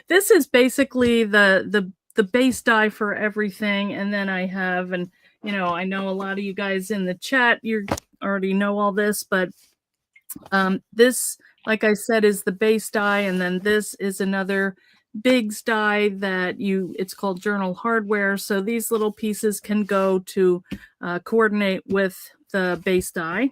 This is basically the base die for everything, and then I have, and you know, I know a lot of you guys in the chat, you already know all this, but this, like I said, is the base die, and then this is another Biggs die that it's called journal hardware. So these little pieces can go to coordinate with the base die.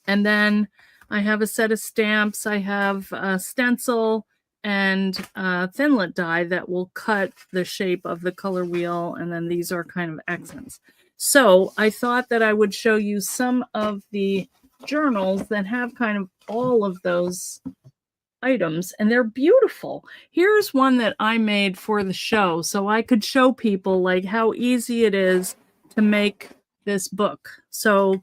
And then I have a set of stamps. I have a stencil and thinlet die that will cut the shape of the color wheel. And then these are kind of accents. So I thought that I would show you some of the journals that have kind of all of those items, and they're beautiful. Here's one that I made for the show so I could show people like how easy it is to make this book. So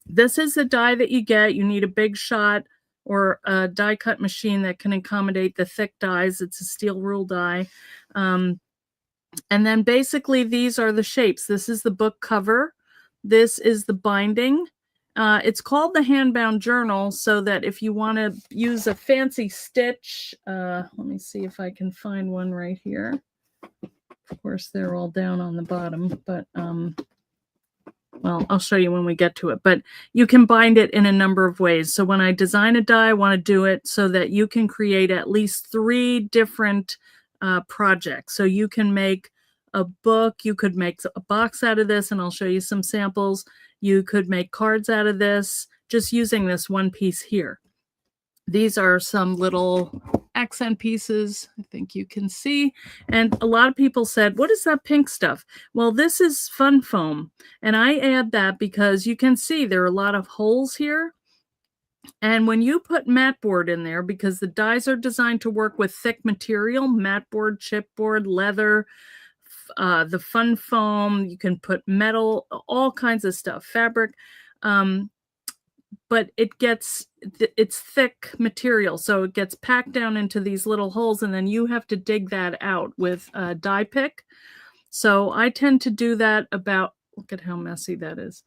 this is the die that you get. You need a big shot or a die cut machine that can accommodate the thick dies. It's a steel rule die. And then basically these are the shapes. This is the book cover. This is the binding. It's called the handbound journal so that if you want to use a fancy stitch, let me see if I can find one right here. Of course, they're all down on the bottom, but well, I'll show you when we get to it. But you can bind it in a number of ways. So when I design a die, I want to do it so that you can create at least 3 different projects. So you can make a book, you could make a box out of this, and I'll show you some samples. You could make cards out of this, just using this one piece here. These are some little accent pieces, I think you can see. And a lot of people said, what is that pink stuff? Well, this is fun foam. And I add that because you can see there are a lot of holes here. And when you put mat board in there, because the dies are designed to work with thick material, mat board, chipboard, leather, the fun foam, you can put metal, all kinds of stuff, fabric, but it's thick material, so it gets packed down into these little holes, and then you have to dig that out with a die pick. So I tend to do that about, look at how messy that is,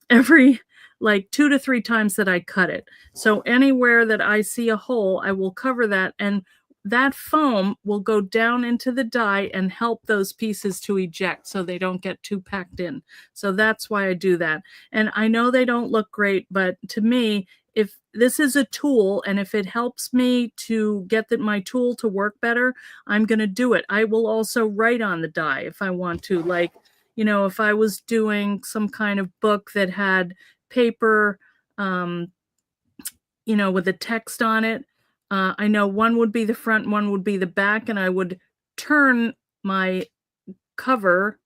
every like 2 to 3 times that I cut it. So anywhere that I see a hole, I will cover that, and that foam will go down into the die and help those pieces to eject so they don't get too packed in. So that's why I do that. And I know they don't look great, but to me, if this is a tool and if it helps me to get my tool to work better, I'm going to do it. I will also write on the die if I want to. Like, you know, if I was doing some kind of book that had paper, you know, with a text on it, I know one would be the front, one would be the back, and I would turn my cover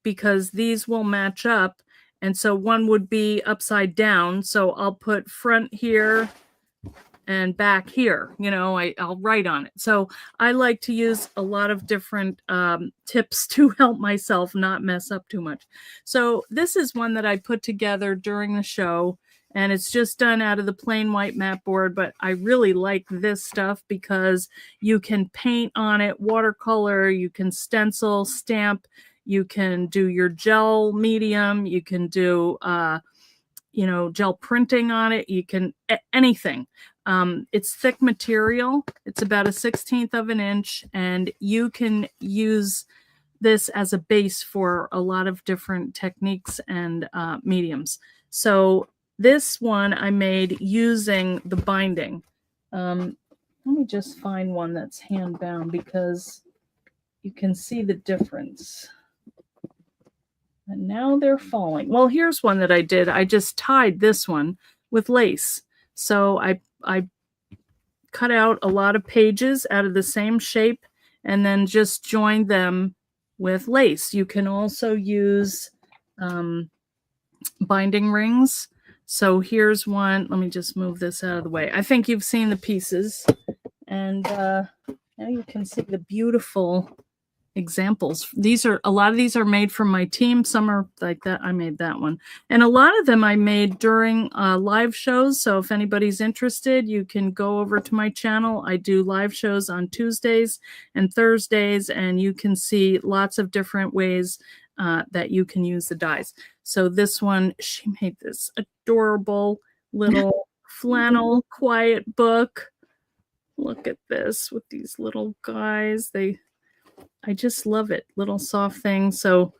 because these will match up. And so one would be upside down. So I'll put front here and back here, you know, I'll write on it. So I like to use a lot of different tips to help myself not mess up too much. So this is one that I put together during the show. And it's just done out of the plain white mat board, but I really like this stuff because you can paint on it, watercolor, you can stencil, stamp, you can do your gel medium, you can do, you know, gel printing on it, you can, anything. It's thick material. It's about 1/16 of an inch, and you can use this as a base for a lot of different techniques and mediums. So this one I made using the binding. Let me just find one that's hand bound because you can see the difference. And now they're falling. Well, here's one that I did. I just tied this one with lace. So I cut out a lot of pages out of the same shape and then just joined them with lace. You can also use binding rings. So here's one. Let me just move this out of the way. I think you've seen the pieces. And now you can see the beautiful examples. A lot of these are made from my team. Some are like that. I made that one. And a lot of them I made during live shows. So if anybody's interested, you can go over to my channel. I do live shows on Tuesdays and Thursdays, and you can see lots of different ways that you can use the dies. So this one, she made this adorable little flannel quiet book. Look at this with these little guys. I just love it. Little soft things. So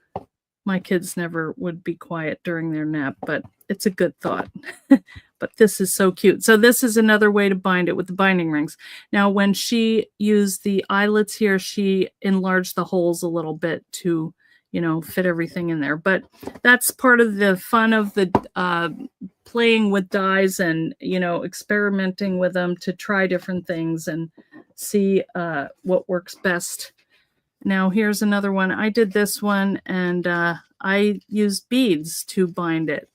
my kids never would be quiet during their nap, but it's a good thought. But this is so cute. So this is another way to bind it with the binding rings. Now, when she used the eyelets here, she enlarged the holes a little bit to, you know, fit everything in there. But that's part of the fun of the playing with dies and, you know, experimenting with them to try different things and see what works best. Now here's another one. I did this one and I used beads to bind it.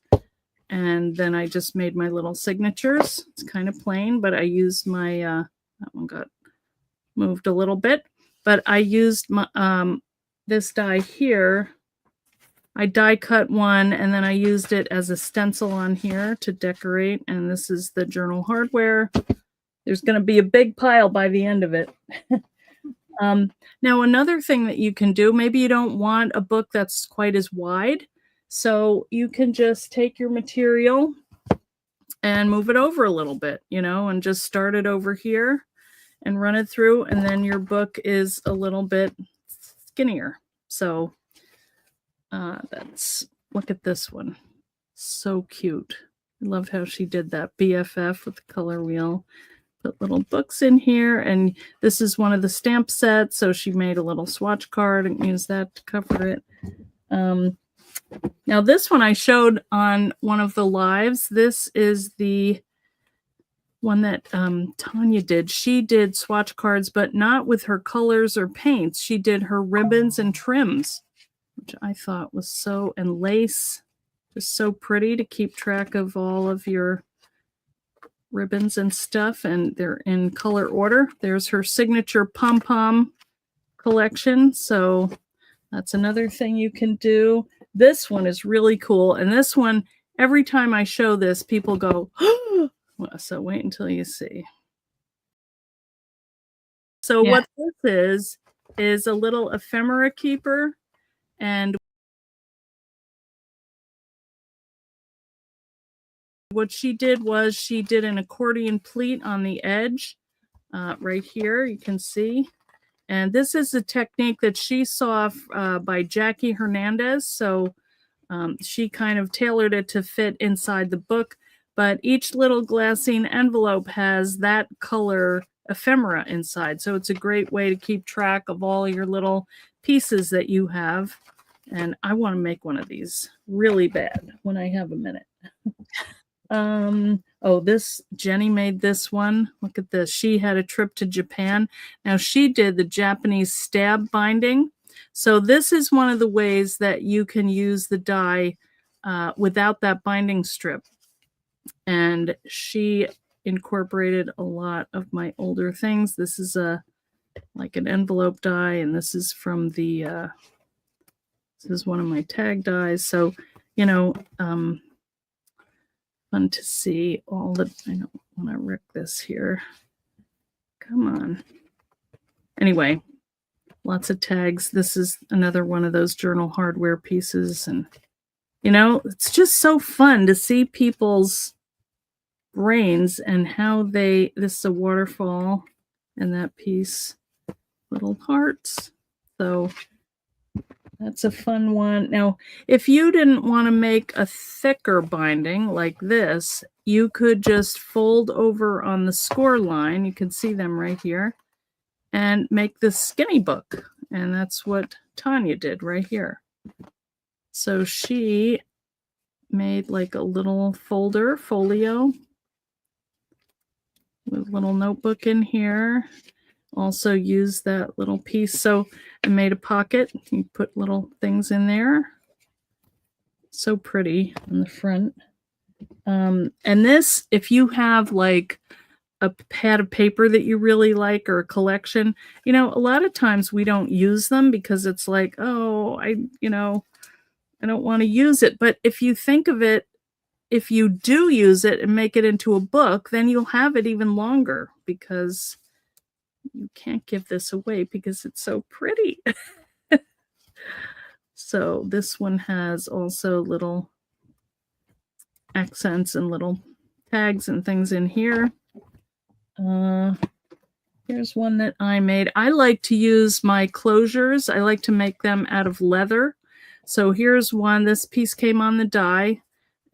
And then I just made my little signatures. It's kind of plain, but I used my, that one got moved a little bit, but I used my, this die here. I die cut one and then I used it as a stencil on here to decorate. And this is the journal hardware. There's going to be a big pile by the end of it. Now, another thing that you can do, maybe you don't want a book that's quite as wide. So you can just take your material and move it over a little bit, you know, and just start it over here and run it through. And then your book is a little bit skinnier. So look at this one. So cute. I love how she did that BFF with the color wheel. Put little books in here, and this is one of the stamp sets, so she made a little swatch card and used that to cover it. Now this one I showed on one of the lives. This is the one that Tanya did. She did swatch cards, but not with her colors or paints. She did her ribbons and trims, which I thought was so, and lace, just so pretty to keep track of all of your ribbons and stuff, and they're in color order. There's her signature pom-pom collection, so that's another thing you can do. This one is really cool, and this one, every time I show this, people go, oh! Well, so wait until you see. So what this is a little ephemera keeper, and what she did was she did an accordion pleat on the edge right here, you can see. And this is a technique that she saw by Jackie Hernandez. So she kind of tailored it to fit inside the book. But each little glassine envelope has that color ephemera inside. So it's a great way to keep track of all your little pieces that you have. And I want to make one of these really bad when I have a minute. Jenny made this one. Look at this. She had a trip to Japan. Now she did the Japanese stab binding. So this is one of the ways that you can use the die without that binding strip. And she incorporated a lot of my older things. This is like an envelope die, and this is from the this is one of my tag dies. So, you know, fun to see all the, I don't want to wreck this here. Come on. Anyway, lots of tags. This is another one of those journal hardware pieces. And, you know, it's just so fun to see people's brains and how this is a waterfall and that piece, little hearts. So that's a fun one. Now, if you didn't want to make a thicker binding like this, you could just fold over on the score line. You can see them right here, and make this skinny book. And that's what Tanya did right here. So she made like a little folio with a little notebook in here. Also used that little piece. So I made a pocket. You put little things in there. So pretty on the front. And this, if you have like a pad of paper that you really like or a collection, you know, a lot of times we don't use them because it's like, oh, I don't want to use it. But if you think of it, if you do use it and make it into a book, then you'll have it even longer, because you can't give this away because it's so pretty. So this one has also little accents and little tags and things in here. Here's one that I made. I like to use my closures. I like to make them out of leather. So here's one. This piece came on the die,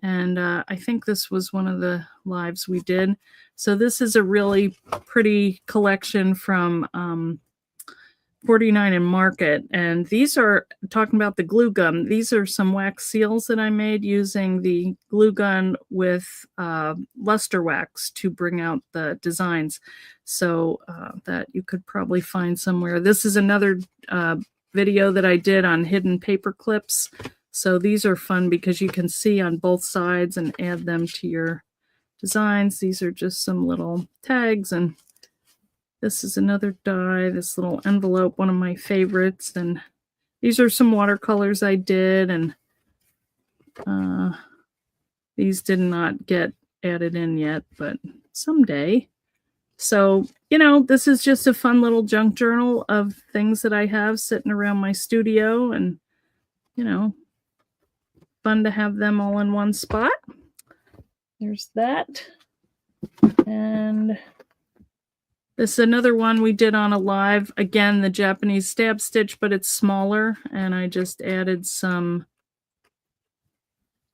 and I think this was one of the lives we did. So this is a really pretty collection from 49 and Market, and these are talking about the glue gun. These are some wax seals that I made using the glue gun with luster wax to bring out the designs, so that you could probably find somewhere. This is another video that I did on hidden paper clips, so these are fun because you can see on both sides and add them to your designs. These are just some little tags, and this is another die, this little envelope, one of my favorites. And these are some watercolors I did, and these did not get added in yet, but someday. So, you know, this is just a fun little junk journal of things that I have sitting around my studio, and, you know, fun to have them all in one spot. There's that. And this is another one we did on a live. Again, the Japanese stab stitch, but it's smaller, and I just added some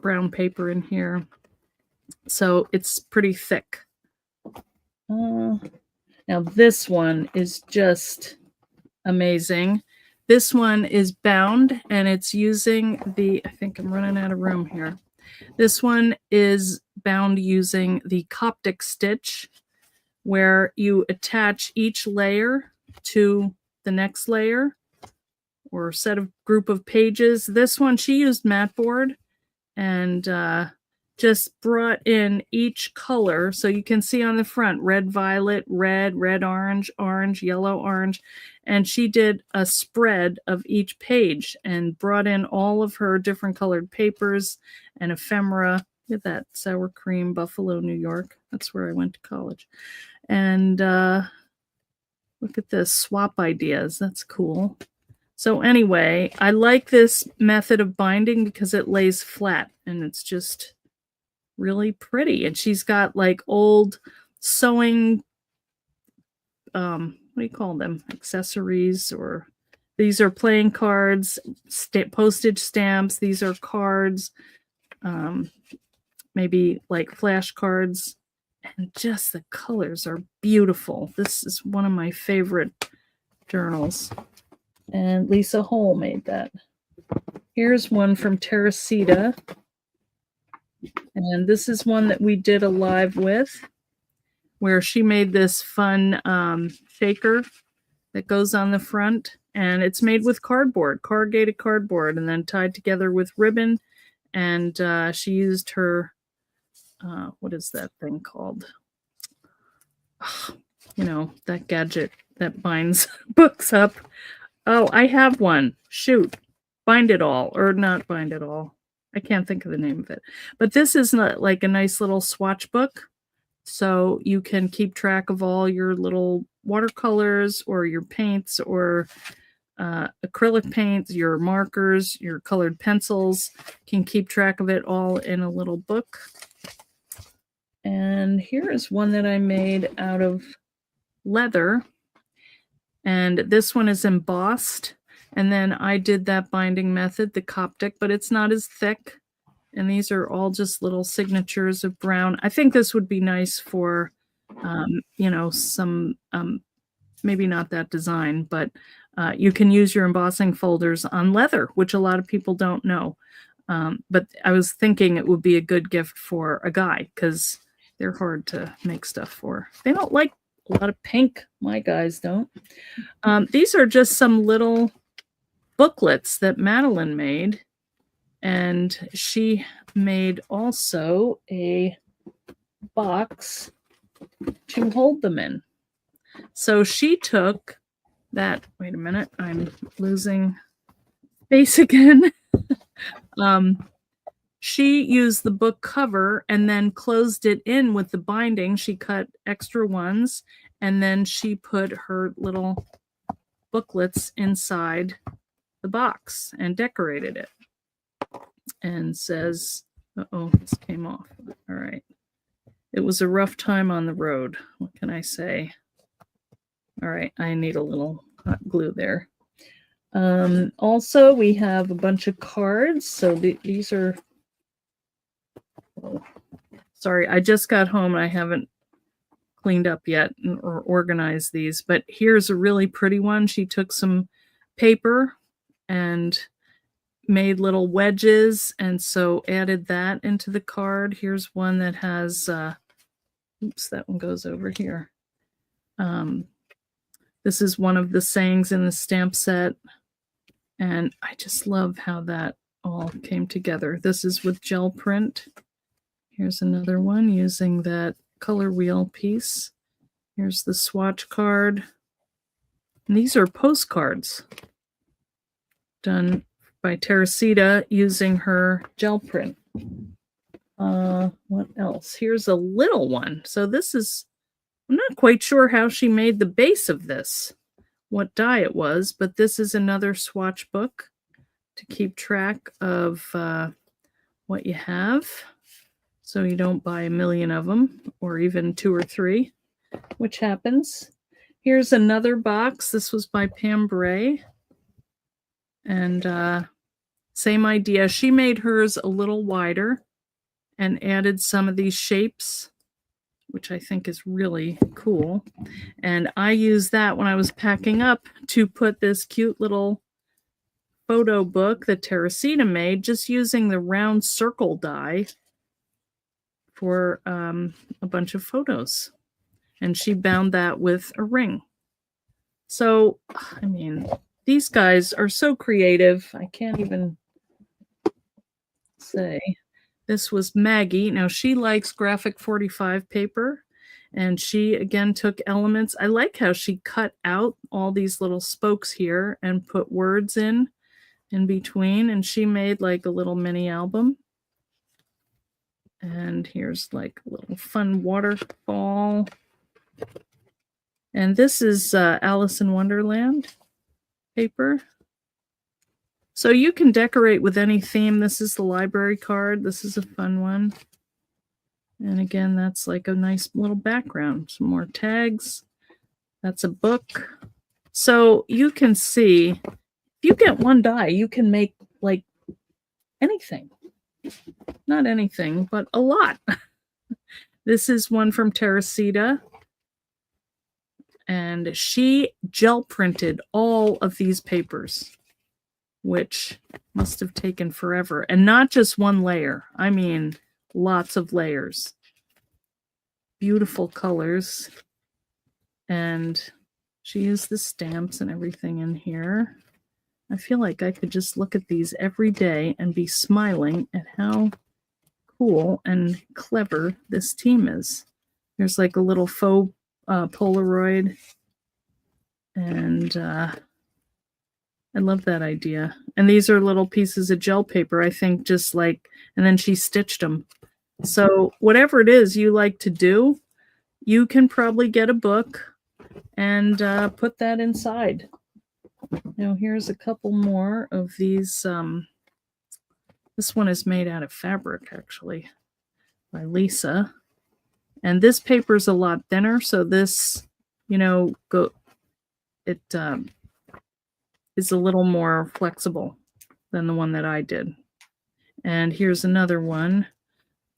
brown paper in here. So it's pretty thick. Now this one is just amazing. This one is bound, and it's using the, I think I'm running out of room here. This one is bound using the Coptic stitch, where you attach each layer to the next layer or set of group of pages. This one, she used mat board and just brought in each color. So you can see on the front, red, violet, red, red, orange, orange, yellow, orange. And she did a spread of each page and brought in all of her different colored papers and ephemera. Look at that, sour cream, Buffalo, New York. That's where I went to college. And look at this, swap ideas. That's cool. So anyway, I like this method of binding because it lays flat and it's just really pretty. And she's got like old sewing, what do you call them? Accessories, or these are playing cards, postage stamps. These are cards, maybe like flashcards. And just the colors are beautiful. This is one of my favorite journals. And Lisa Hull made that. Here's one from Teresita. And this is one that we did a live with, where she made this fun shaker that goes on the front. And it's made with cardboard, corrugated cardboard, and then tied together with ribbon. And she used her, what is that thing called? You know, that gadget that binds books up. Oh, I have one. Shoot. Bind It All, or not Bind It All. I can't think of the name of it. But this is not like a nice little swatch book. So you can keep track of all your little watercolors or your paints or acrylic paints, your markers, your colored pencils. You can keep track of it all in a little book. And here is one that I made out of leather. And this one is embossed. And then I did that binding method, the Coptic, but it's not as thick. And these are all just little signatures of brown. I think this would be nice for, you know, some, maybe not that design, but you can use your embossing folders on leather, which a lot of people don't know. But I was thinking it would be a good gift for a guy because they're hard to make stuff for. They don't like a lot of pink. My guys don't. These are just some little booklets that Madeline made. And she made also a box to hold them in. So she took that, wait a minute, I'm losing space again. She used the book cover and then closed it in with the binding. She cut extra ones, and then she put her little booklets inside the box and decorated it. And says, uh-oh, this came off. All right. It was a rough time on the road. What can I say? All right, I need a little hot glue there. Also, we have a bunch of cards. So these are, oh, sorry, I just got home and I haven't cleaned up yet or organized these, but here's a really pretty one. She took some paper and made little wedges, and so added that into the card. Here's one that has, oops, that one goes over here. This is one of the sayings in the stamp set, and I just love how that all came together. This is with gel print. Here's another one using that color wheel piece. Here's the swatch card. And these are postcards done by Teresita using her gel print. What else? Here's a little one. So this is, I'm not quite sure how she made the base of this, what die it was, but this is another swatch book to keep track of what you have, so you don't buy a million of them, or even 2 or 3, which happens. Here's another box. This was by Pam Bray. And same idea. She made hers a little wider and added some of these shapes, which I think is really cool. And I used that when I was packing up to put this cute little photo book that Teresita made, just using the round circle die for a bunch of photos. And she bound that with a ring. So, I mean, these guys are so creative. I can't even say. This was Maggie. Now, she likes graphic 45 paper, and she, again, took elements. I like how she cut out all these little spokes here and put words in between, and she made like a little mini album. And here's like a little fun waterfall. And this is Alice in Wonderland paper. So you can decorate with any theme. This is the library card. This is a fun one. And again, that's like a nice little background. Some more tags. That's a book. So you can see, if you get one die, you can make like anything. Not anything, but a lot. This is one from Teresita. And she gel printed all of these papers, which must have taken forever. And not just one layer. I mean, lots of layers. Beautiful colors. And she used the stamps and everything in here. I feel like I could just look at these every day and be smiling at how cool and clever this team is. There's like a little faux Polaroid. And I love that idea. And these are little pieces of gel paper, I think, just like, and then she stitched them. So whatever it is you like to do, you can probably get a book and put that inside. Now here's a couple more of these. This one is made out of fabric, actually, by Lisa. And this paper is a lot thinner, so this, you know, it is a little more flexible than the one that I did. And here's another one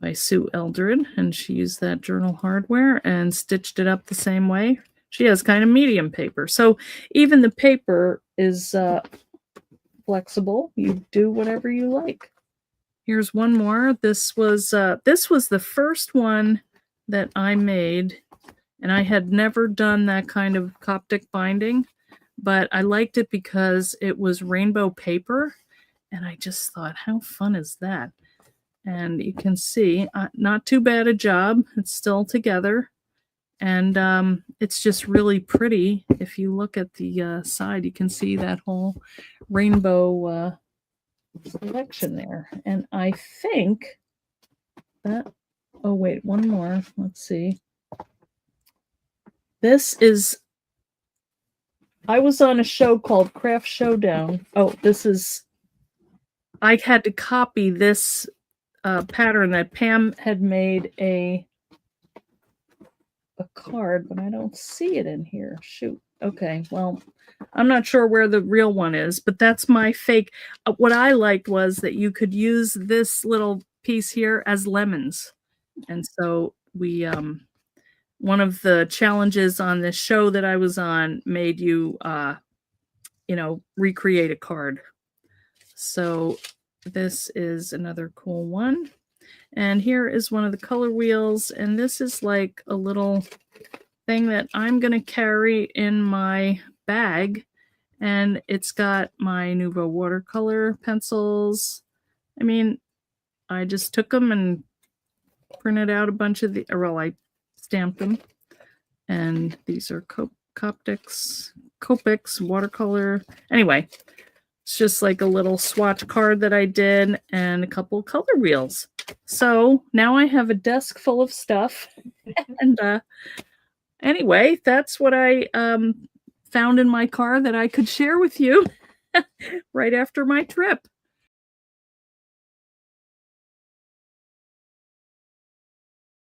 by Sue Eldred, and she used that journal hardware and stitched it up the same way. She has kind of medium paper, so even the paper is flexible. You do whatever you like. Here's one more. This was the first one that I made, and I had never done that kind of Coptic binding, but I liked it because it was rainbow paper, and I just thought, how fun is that? And you can see, not too bad a job. It's still together. And it's just really pretty. If you look at the side, you can see that whole rainbow selection there. And I think that, oh wait, one more. Let's see. This is, I was on a show called Craft Showdown. Oh, this is, I had to copy this pattern that Pam had made a card, but I don't see it in here. Shoot. Okay, well, I'm not sure where the real one is, but that's my fake. What I liked was that you could use this little piece here as lemons. And so we one of the challenges on this show that I was on made you recreate a card. So this is another cool one. And here is one of the color wheels, and this is like a little thing that I'm going to carry in my bag, and it's got my Nuvo watercolor pencils. I mean, I just took them and printed out a bunch of the, well, I stamped them, and these are Copics watercolor. Anyway, it's just like a little swatch card that I did and a couple color wheels. So now I have a desk full of stuff. And anyway, that's what I found in my car that I could share with you right after my trip.